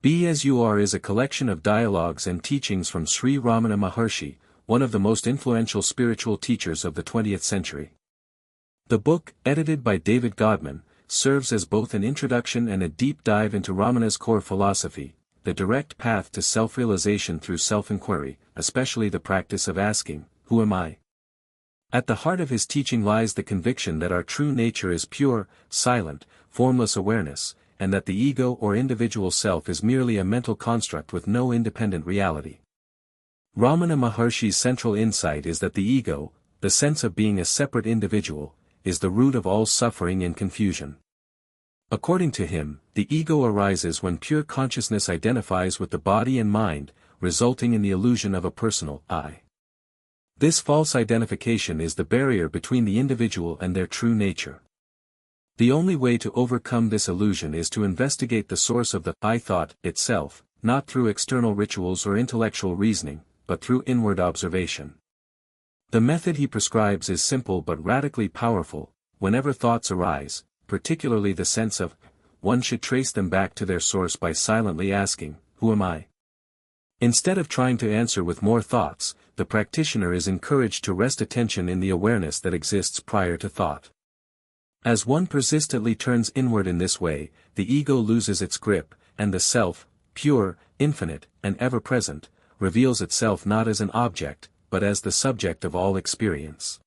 Be As You Are is a collection of dialogues and teachings from Sri Ramana Maharshi, one of the most influential spiritual teachers of the 20th century. The book, edited by David Godman, serves as both an introduction and a deep dive into Ramana's core philosophy, the direct path to self-realization through self-inquiry, especially the practice of asking, "Who am I?" At the heart of his teaching lies the conviction that our true nature is pure, silent, formless awareness, and that the ego or individual self is merely a mental construct with no independent reality. Ramana Maharshi's central insight is that the ego, the sense of being a separate individual, is the root of all suffering and confusion. According to him, the ego arises when pure consciousness identifies with the body and mind, resulting in the illusion of a personal I. This false identification is the barrier between the individual and their true nature. The only way to overcome this illusion is to investigate the source of the I thought itself, not through external rituals or intellectual reasoning, but through inward observation. The method he prescribes is simple but radically powerful. Whenever thoughts arise, particularly the sense of, one should trace them back to their source by silently asking, "Who am I?" Instead of trying to answer with more thoughts, the practitioner is encouraged to rest attention in the awareness that exists prior to thought. As one persistently turns inward in this way, the ego loses its grip, and the self, pure, infinite, and ever-present, reveals itself not as an object, but as the subject of all experience.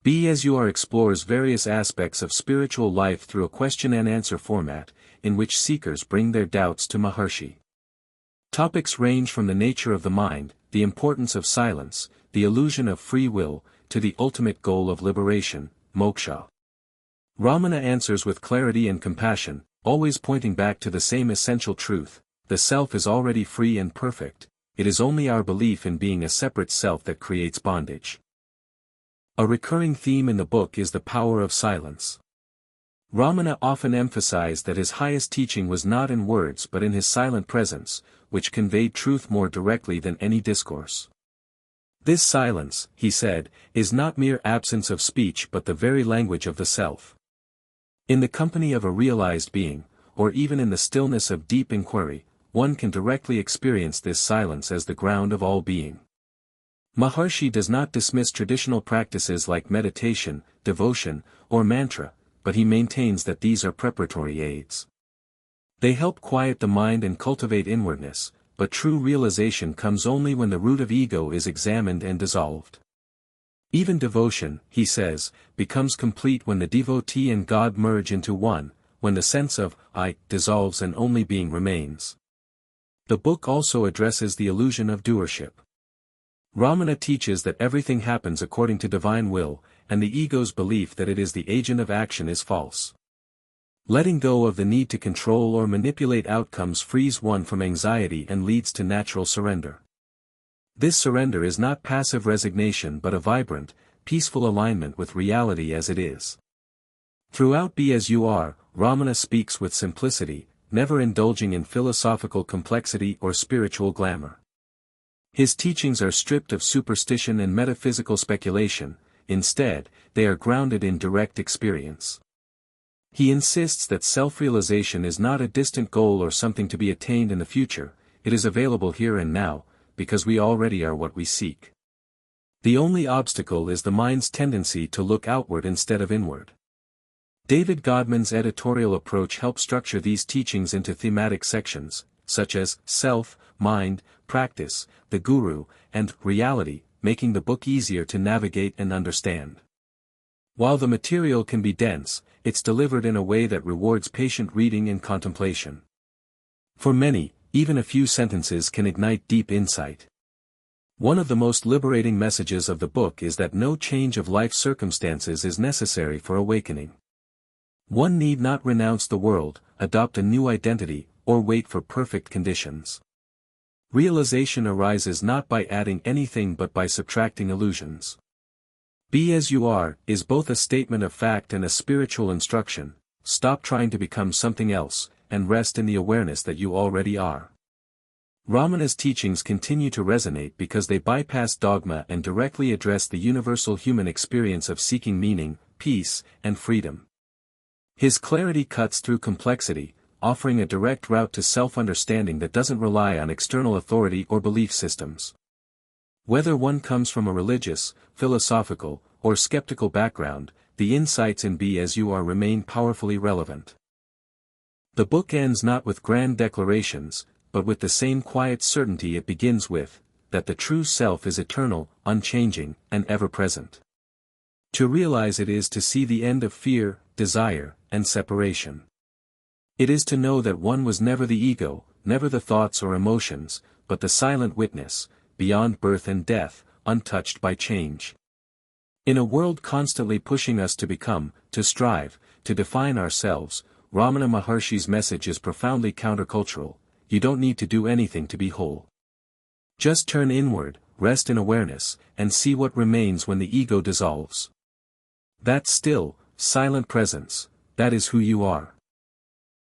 Be As You Are explores various aspects of spiritual life through a question-and-answer format, in which seekers bring their doubts to Maharshi. Topics range from the nature of the mind, the importance of silence, the illusion of free will, to the ultimate goal of liberation, moksha. Ramana answers with clarity and compassion, always pointing back to the same essential truth: the self is already free and perfect, it is only our belief in being a separate self that creates bondage. A recurring theme in the book is the power of silence. Ramana often emphasized that his highest teaching was not in words but in his silent presence, which conveyed truth more directly than any discourse. This silence, he said, is not mere absence of speech but the very language of the self. In the company of a realized being, or even in the stillness of deep inquiry, one can directly experience this silence as the ground of all being. Maharshi does not dismiss traditional practices like meditation, devotion, or mantra, but he maintains that these are preparatory aids. They help quiet the mind and cultivate inwardness, but true realization comes only when the root of ego is examined and dissolved. Even devotion, he says, becomes complete when the devotee and God merge into one, when the sense of I dissolves and only being remains. The book also addresses the illusion of doership. Ramana teaches that everything happens according to divine will, and the ego's belief that it is the agent of action is false. Letting go of the need to control or manipulate outcomes frees one from anxiety and leads to natural surrender. This surrender is not passive resignation but a vibrant, peaceful alignment with reality as it is. Throughout Be As You Are, Ramana speaks with simplicity, never indulging in philosophical complexity or spiritual glamour. His teachings are stripped of superstition and metaphysical speculation. Instead, they are grounded in direct experience. He insists that self-realization is not a distant goal or something to be attained in the future, it is available here and now, because we already are what we seek. The only obstacle is the mind's tendency to look outward instead of inward. David Godman's editorial approach helps structure these teachings into thematic sections, such as self, mind, practice, the guru, and reality, making the book easier to navigate and understand. While the material can be dense, it's delivered in a way that rewards patient reading and contemplation. For many, even a few sentences can ignite deep insight. One of the most liberating messages of the book is that no change of life circumstances is necessary for awakening. One need not renounce the world, adopt a new identity, or wait for perfect conditions. Realization arises not by adding anything but by subtracting illusions. Be As You Are is both a statement of fact and a spiritual instruction. Stop trying to become something else, and rest in the awareness that you already are. Ramana's teachings continue to resonate because they bypass dogma and directly address the universal human experience of seeking meaning, peace, and freedom. His clarity cuts through complexity, offering a direct route to self-understanding that doesn't rely on external authority or belief systems. Whether one comes from a religious, philosophical, or skeptical background, the insights in Be As You Are remain powerfully relevant. The book ends not with grand declarations, but with the same quiet certainty it begins with, that the true self is eternal, unchanging, and ever-present. To realize it is to see the end of fear, desire, and separation. It is to know that one was never the ego, never the thoughts or emotions, but the silent witness, beyond birth and death, untouched by change. In a world constantly pushing us to become, to strive, to define ourselves, Ramana Maharshi's message is profoundly countercultural. You don't need to do anything to be whole. Just turn inward, rest in awareness, and see what remains when the ego dissolves. That still, silent presence, that is who you are.